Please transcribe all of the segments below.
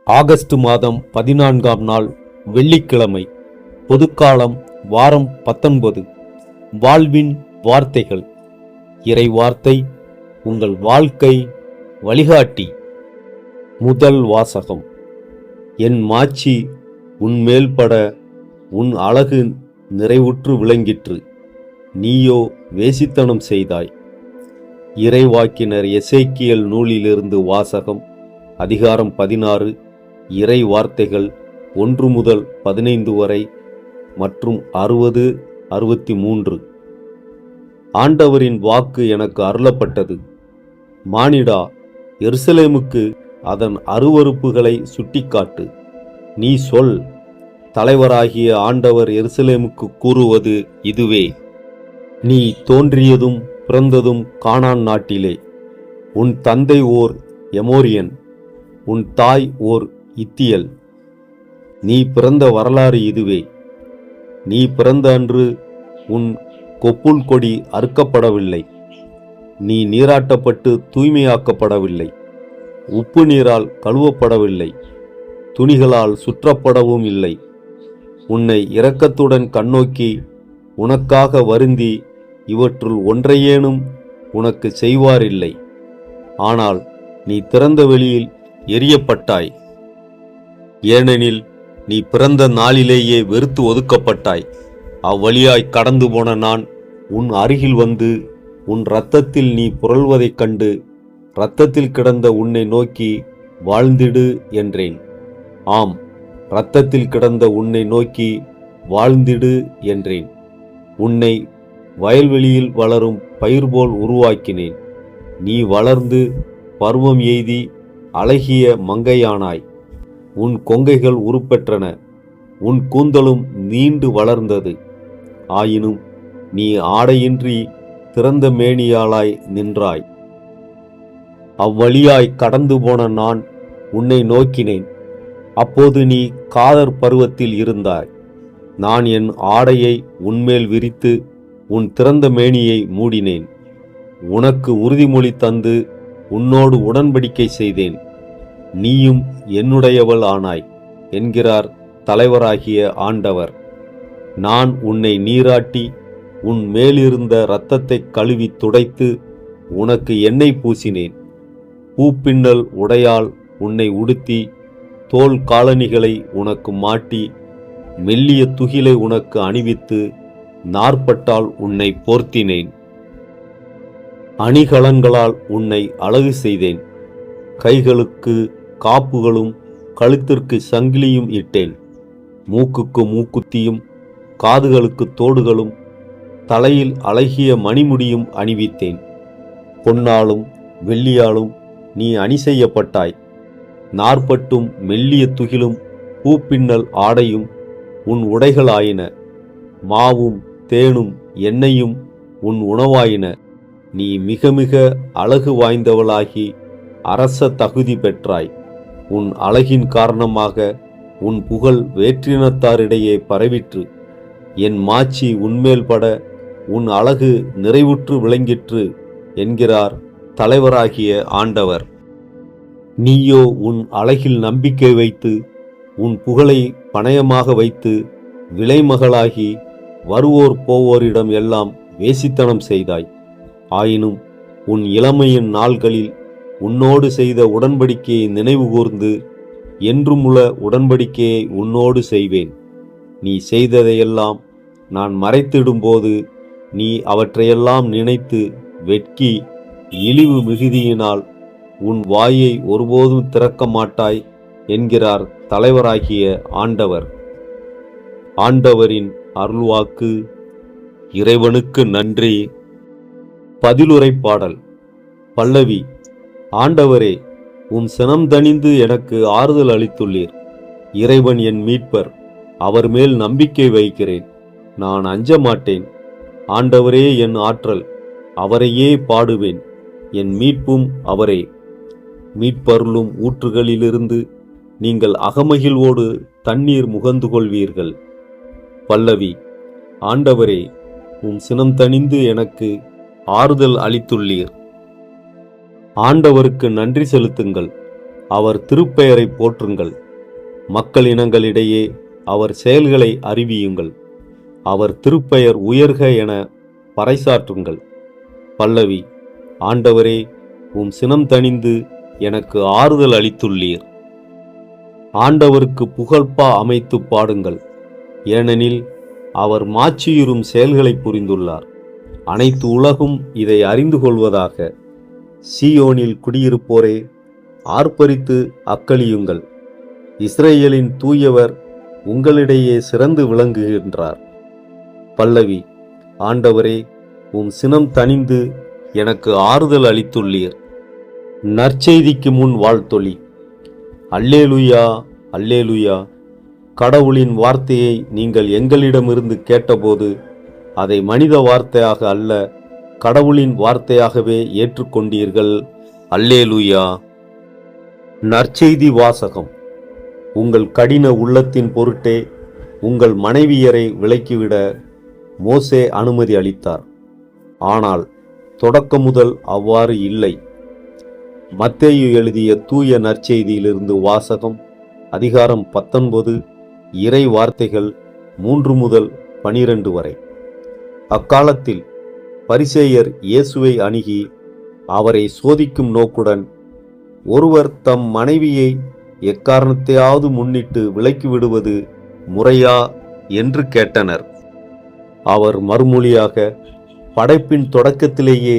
August மாதம் 14ஆம் நாள் வெள்ளிக்கிழமை. பொதுக்காலம் வாரம் 19. வாழ்வின் வார்த்தைகள். இறை வார்த்தை உங்கள் வாழ்க்கை வழிகாட்டி. முதல் வாசகம். என் மாட்சி உன்மேல் பட உன் அழகு நிறைவுற்று விளங்கிற்று, நீயோ வேசித்தனம் செய்தாய். இறைவாக்கினர் எசேக்கியேல் நூலிலிருந்து வாசகம். அதிகாரம் 16, இறை வார்த்தைகள் 1 முதல் 15 வரை மற்றும் 60, 63. ஆண்டவரின் வாக்கு எனக்கு அருளப்பட்டது. மானிடா, எருசலேமுக்கு அதன் அருவருப்புகளை சுட்டிக்காட்டு. நீ சொல், தலைவராகிய ஆண்டவர் எருசலேமுக்கு கூறுவது இதுவே: நீ தோன்றியதும் பிறந்ததும் கானான் நாட்டிலே. உன் தந்தை ஓர் எமோரியன், உன் தாய் ஓர் இத்தியல். நீ பிறந்த வரலாறு இதுவே: நீ பிறந்த அன்று உன் கொப்புள் கொடி அறுக்கப்படவில்லை, நீ நீராட்டப்பட்டு தூய்மையாக்கப்படவில்லை, உப்பு நீரால் கழுவப்படவில்லை, துணிகளால் சுற்றப்படவும் இல்லை. உன்னை இரக்கத்துடன் கண்ணோக்கி உனக்காக வருந்தி இவற்றுள் ஒன்றையேனும் உனக்கு செய்வாரில்லை. ஆனால் நீ திறந்த வெளியில் எரியப்பட்டாய், ஏனெனில் நீ பிறந்த நாளிலேயே வெறுத்து ஒதுக்கப்பட்டாய். அவ்வழியாய் கடந்து போன நான் உன் அருகில் வந்து உன் இரத்தத்தில் நீ புரள்வதைக் கண்டு இரத்தத்தில் கிடந்த உன்னை நோக்கி வாழ்ந்திடு என்றேன். ஆம், இரத்தத்தில் கிடந்த உன்னை நோக்கி வாழ்ந்திடு என்றேன். உன்னை வயல்வெளியில் வளரும் பயிர் போல் உருவாக்கினேன். நீ வளர்ந்து பருவம் எய்தி அழகிய மங்கையானாய். உன் கொங்கைகள் உருப்பெற்றன, உன் கூந்தலும் நீண்டு வளர்ந்தது. ஆயினும் நீ ஆடையின்றி திறந்த மேனியாளாய் நின்றாய். அவ்வழியாய் கடந்து போன நான் உன்னை நோக்கினேன். அப்போது நீ காதர் பருவத்தில் இருந்தாய். நான் என் ஆடையை உன்மேல் விரித்து உன் திறந்த மேனியை மூடினேன். உனக்கு உறுதிமொழி தந்து உன்னோடு உடன்படிக்கை செய்தேன். நீயும் என்னுடையவள் ஆனாய் என்கிறார் தலைவராகிய ஆண்டவர். நான் உன்னை நீராட்டி உன் மேலிருந்த இரத்தத்தை கழுவி துடைத்து உனக்கு எண்ணெய் பூசினேன். பூப்பின்னல் உடையால் உன்னை உடுத்தி தோல் காலணிகளை உனக்கு மாட்டி மெல்லிய துகிலை உனக்கு அணிவித்து நாற்பட்டால் உன்னை போர்த்தினேன். அணிகலன்களால் உன்னை அழகு செய்தேன். கைகளுக்கு காப்புகளும் கழுத்திற்கு சங்கிலியும் இட்டேன். மூக்குக்கு மூக்குத்தியும் காதுகளுக்கு தோடுகளும் தலையில் அழகிய மணிமுடியும் அணிவித்தேன். பொன்னாலும் வெள்ளியாலும் நீ அணி செய்யப்பட்டாய். நாற்பட்டும் மெல்லிய துகிலும் பூப்பின்னல் ஆடையும் உன் உடைகள் ஆயின. மாவும் தேனும் எண்ணெயும் உன் உணவாயின. நீ மிக மிக அழகு வாய்ந்தவளாகி அரச தகுதி பெற்றாய். உன் அழகின் காரணமாக உன் புகழ் வேற்றினத்தாரிடையே பரவிற்று. என் மாட்சி உன்மேல் பட உன் அழகு நிறைவுற்று விளங்கிற்று என்கிறார் தலைவராகிய ஆண்டவர். நீயோ உன் அழகில் நம்பிக்கை வைத்து உன் புகழை பணயமாக வைத்து விலைமகளாகி வருவோர் போவோரிடம் எல்லாம் வேசித்தனம் செய்தாய். ஆயினும் உன் இளமையின் நாள்களில் உன்னோடு செய்த உடன்படிக்கையை நினைவுகூர்ந்து என்றுமுள்ள உடன்படிக்கையை உன்னோடு செய்வேன். நீ செய்ததையெல்லாம் நான் மறைத்திடும்போது நீ அவற்றையெல்லாம் நினைத்து வெட்கி இழிவு மிகுதியினால் உன் வாயை ஒருபோதும் திறக்க மாட்டாய் என்கிறார் தலைவராகிய ஆண்டவர். ஆண்டவரின் அருள்வாக்கு. இறைவனுக்கு நன்றி. பதிலுரை பாடல். பல்லவி. ஆண்டவரே, உம் சினம் தணிந்து எனக்கு ஆறுதல் அளித்துள்ளீர். இறைவன் என் மீட்பர், அவர் மேல் நம்பிக்கை வைக்கிறேன். நான் அஞ்ச மாட்டேன். ஆண்டவரே என் ஆற்றல், அவரையே பாடுவேன். என் மீட்பும் அவரே. மீட்பருளும் ஊற்றுகளிலிருந்து நீங்கள் அகமகிழ்வோடு தண்ணீர் முகந்து கொள்வீர்கள். பல்லவி. ஆண்டவரே, உம் சினம் தணிந்து எனக்கு ஆறுதல் அளித்துள்ளீர். ஆண்டவருக்கு நன்றி செலுத்துங்கள். அவர் திருப்பெயரை போற்றுங்கள். மக்கள் இனங்களிடையே அவர் செயல்களை அறிவியுங்கள். அவர் திருப்பெயர் உயர்க என பறைசாற்றுங்கள். பல்லவி. ஆண்டவரே, உம் சினம் தணிந்து எனக்கு ஆறுதல் அளித்துள்ளீர். ஆண்டவருக்கு புகழ்பா அமைத்து பாடுங்கள், ஏனெனில் அவர் மாட்சியுறும் செயல்களை புரிந்துள்ளார். அனைத்து உலகும் இதை அறிந்து கொள்வதாக. சீயோனில் குடியிருப்போரே, ஆர்ப்பரித்து அக்களியுங்கள். இஸ்ரேலின் தூயவர் உங்களிடையே சிறந்து விளங்குகின்றார். பல்லவி. ஆண்டவரே, உம் சினம் தணிந்து எனக்கு ஆறுதல் அளித்துள்ளீர். நற்செய்திக்கு முன் வாழ்த்தொலி. அல்லேலுயா, அல்லேலுயா. கடவுளின் வார்த்தையை நீங்கள் எங்களிடமிருந்து கேட்டபோது அதை மனித வார்த்தையாக அல்ல, கடவுளின் வார்த்தையாகவே ஏற்றுக்கொண்டீர்கள். அல்லேலுயா. நற்செய்தி வாசகம். உங்கள் கடின உள்ளத்தின் பொருட்டே உங்கள் மனைவியரை விலக்கிவிட மோசே அனுமதி அளித்தார். ஆனால் தொடக்கம் முதல் அவ்வாறு இல்லை. மத்தேயு எழுதிய தூய நற்செய்தியிலிருந்து வாசகம். அதிகாரம் 19, இறை வார்த்தைகள் 3 முதல் 12 வரை. அக்காலத்தில் பரிசேயர் இயேசுவை அணுகி அவரை சோதிக்கும் நோக்குடன், ஒருவர் தம் மனைவியை எக்காரணத்தையாவது முன்னிட்டு விலக்கிவிடுவது முறையா என்று கேட்டனர். அவர் மறுமொழியாக, படைப்பின் தொடக்கத்திலேயே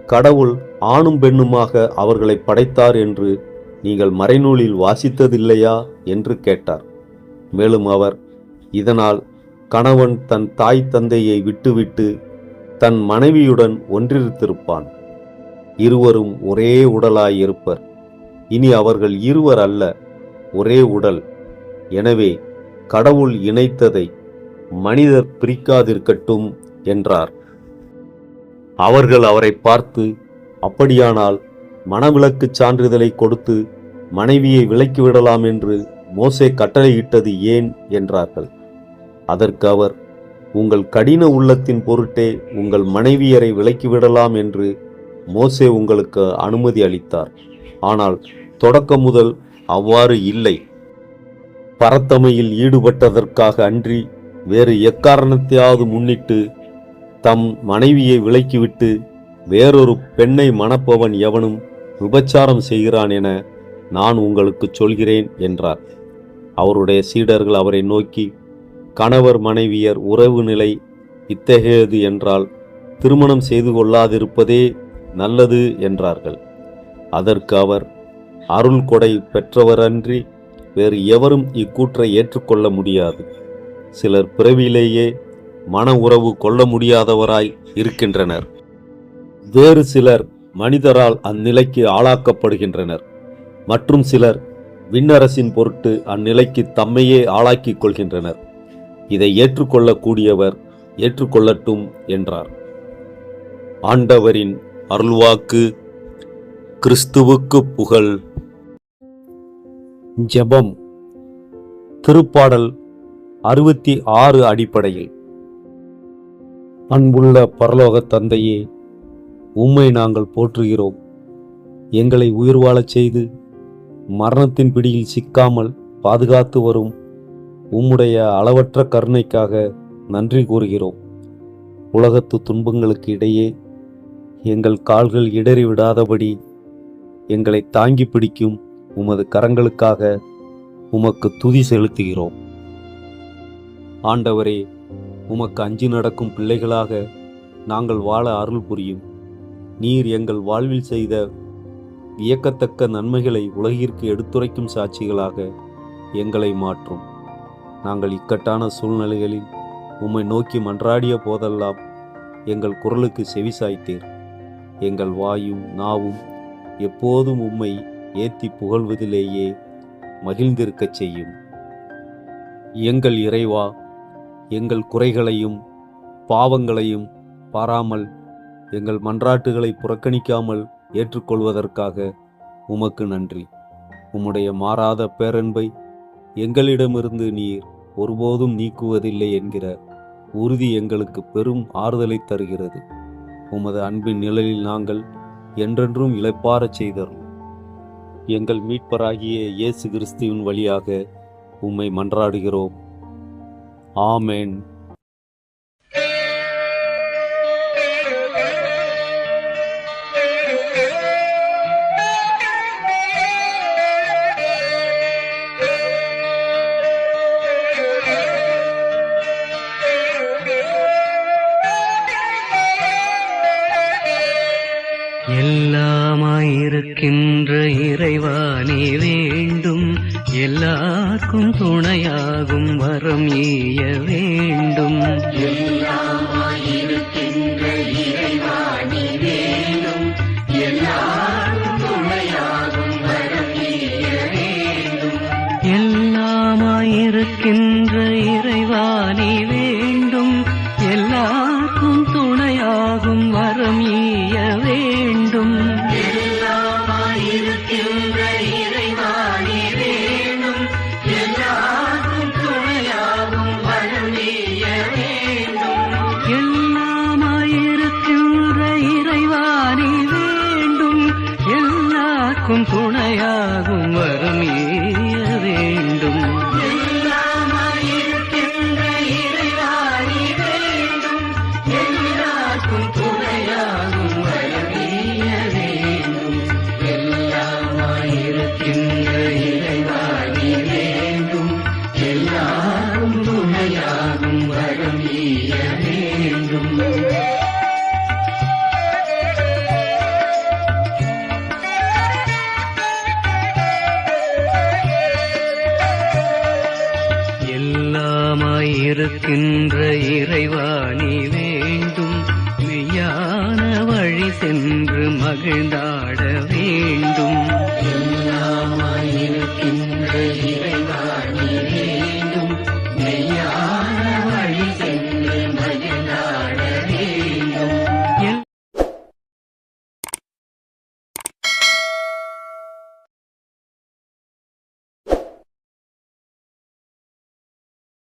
கடவுள் ஆணும் பெண்ணுமாக அவர்களை படைத்தார் என்று நீங்கள் மறைநூலில் வாசித்ததில்லையா என்று கேட்டார். மேலும் அவர், இதனால் கணவன் தன் தாய் தந்தையை விட்டுவிட்டு தன் மனைவியுடன் ஒன்றிருத்திருப்பான், இருவரும் ஒரே உடலாய் இருப்பர். இனி அவர்கள் இருவர் அல்ல, ஒரே உடல். எனவே கடவுள் இணைத்ததை மனிதர் பிரிக்காதிருக்கட்டும் என்றார். அவர்கள் அவரை பார்த்து, அப்படியானால் மணவிலக்குச் சான்றிதழை கொடுத்து மனைவியை விலக்கிவிடலாம் என்று மோசே கட்டளையிட்டது ஏன் என்றார்கள். அதற்கு அவர், உங்கள் கடின உள்ளத்தின் பொருட்டே உங்கள் மனைவியரை விலக்கிவிடலாம் என்று மோசே உங்களுக்கு அனுமதி அளித்தார். ஆனால் தொடக்கம் முதல் அவ்வாறு இல்லை. பரத்தமையில் ஈடுபட்டதற்காக அன்றி வேறு எக்காரணத்தையாவது முன்னிட்டு தம் மனைவியை விலக்கிவிட்டு வேறொரு பெண்ணை மணப்பவன் எவனும் விபச்சாரம் செய்கிறான் என நான் உங்களுக்கு சொல்கிறேன் என்றார். அவருடைய சீடர்கள் அவரை நோக்கி, கணவர் மனைவியர் உறவு நிலை இத்தகையது என்றால் திருமணம் செய்து கொள்ளாதிருப்பதே நல்லது என்றார்கள். அதற்கு அவர், அருள் கொடை பெற்றவரன்றி வேறு எவரும் இக்கூற்றை ஏற்றுக்கொள்ள முடியாது. சிலர் பிறவியிலேயே மன உறவு கொள்ள முடியாதவராய் இருக்கின்றனர். வேறு சிலர் மனிதரால் அந்நிலைக்கு ஆளாக்கப்படுகின்றனர். மற்றும் சிலர் விண்ணரசின் பொருட்டு அந்நிலைக்கு தம்மையே ஆளாக்கிக் கொள்கின்றனர். இதை ஏற்றுக்கொள்ளக்கூடியவர் ஏற்றுக்கொள்ளட்டும் என்றார். ஆண்டவரின் அருள்வாக்கு. கிறிஸ்துவுக்கு புகழ். ஜெபம். திருப்பாடல் 66 அடிப்படையில். அன்புள்ள பரலோக தந்தையே, உம்மை நாங்கள் போற்றுகிறோம். எங்களை உயிர் வாழச் செய்து மரணத்தின் பிடியில் சிக்காமல் பாதுகாத்து வரும் உம்முடைய அளவற்ற கருணைக்காக நன்றி கூறுகிறோம். உலகத்து துன்பங்களுக்கு இடையே எங்கள் கால்கள் இடறி விடாதபடி எங்களை தாங்கி பிடிக்கும் உமது கரங்களுக்காக உமக்கு துதி செலுத்துகிறோம். ஆண்டவரே, உமக்கு அஞ்சி நடக்கும் பிள்ளைகளாக நாங்கள் வாழ அருள் புரியும். நீர் எங்கள் வாழ்வில் செய்த வியக்கத்தக்க நன்மைகளை உலகிற்கு எடுத்துரைக்கும் சாட்சிகளாக எங்களை மாற்றும். நாங்கள் இக்கட்டான சூழ்நிலைகளில் உம்மை நோக்கி மன்றாடிய போதெல்லாம் எங்கள் குரலுக்கு செவிசாய்த்தீர். எங்கள் வாயும் நாவும் எப்போதும் உம்மை ஏத்தி புகழ்வதிலேயே மகிழ்ந்திருக்கச் செய்யும். எங்கள் இறைவா, எங்கள் குறைகளையும் பாவங்களையும் பாராமல் எங்கள் மன்றாட்டுகளை புறக்கணிக்காமல் ஏற்றுக்கொள்வதற்காக உமக்கு நன்றி. உம்முடைய மாறாத பேரன்பை எங்களிடமிருந்து நீர் ஒருபோதும் நீக்குவதில்லை என்கிற உறுதி எங்களுக்கு பெரும் ஆறுதலை தருகிறது. உமது அன்பின் நிழலில் நாங்கள் என்றென்றும் இளைப்பாறச் செய்தரும். எங்கள் மீட்பராகிய இயேசு கிறிஸ்துவின் வழியாக உம்மை மன்றாடுகிறோம். ஆமென். எல்லாமாயிருக்கின்ற இறைவா நீ வேண்டும், எல்லாருக்கும் துணையாகும் வரம் ஈய வேண்டும். எல்லாமாயிருக்கின்ற இறைவா நீ வேண்டும், எல்லாருக்கும் துணையாகும் வரம் ஈய வேண்டும். எல்லாமாயிருக்கின்ற இறைவா நீ வேண்டும், எல்லாருக்கும் துணையாகும் வரம் ஈய வேண்டும். எல்லாமாயிருக்கின்ற இறைவா நீ வேண்டும், எல்லாருக்கும் துணையாகும் வரம் ஈய வேண்டும். எல்லாமாயிருக்கின்ற இறைவா நீ வேண்டும், எல்லாருக்கும் துணையாகும் வரம் ஈய வேண்டும். எல்லாமாயிருக்கின்ற இறைவா நீ வேண்டும், எல்லாருக்கும் துணையாகும் வரம் ஈய வேண்டும். எல்லாமாயிருக்கின்ற இறைவா நீ வேண்டும், எல்லாரும் துணையாகும் வரம் ஈய வேண்டும். எல்லாமாயிருக்கின்ற இறைவா நீ வேண்டும், மெய்யான வழி சென்று மகிழ்ந்தாட வேண்டும். எல்லாமாயிருக்கின்ற இறை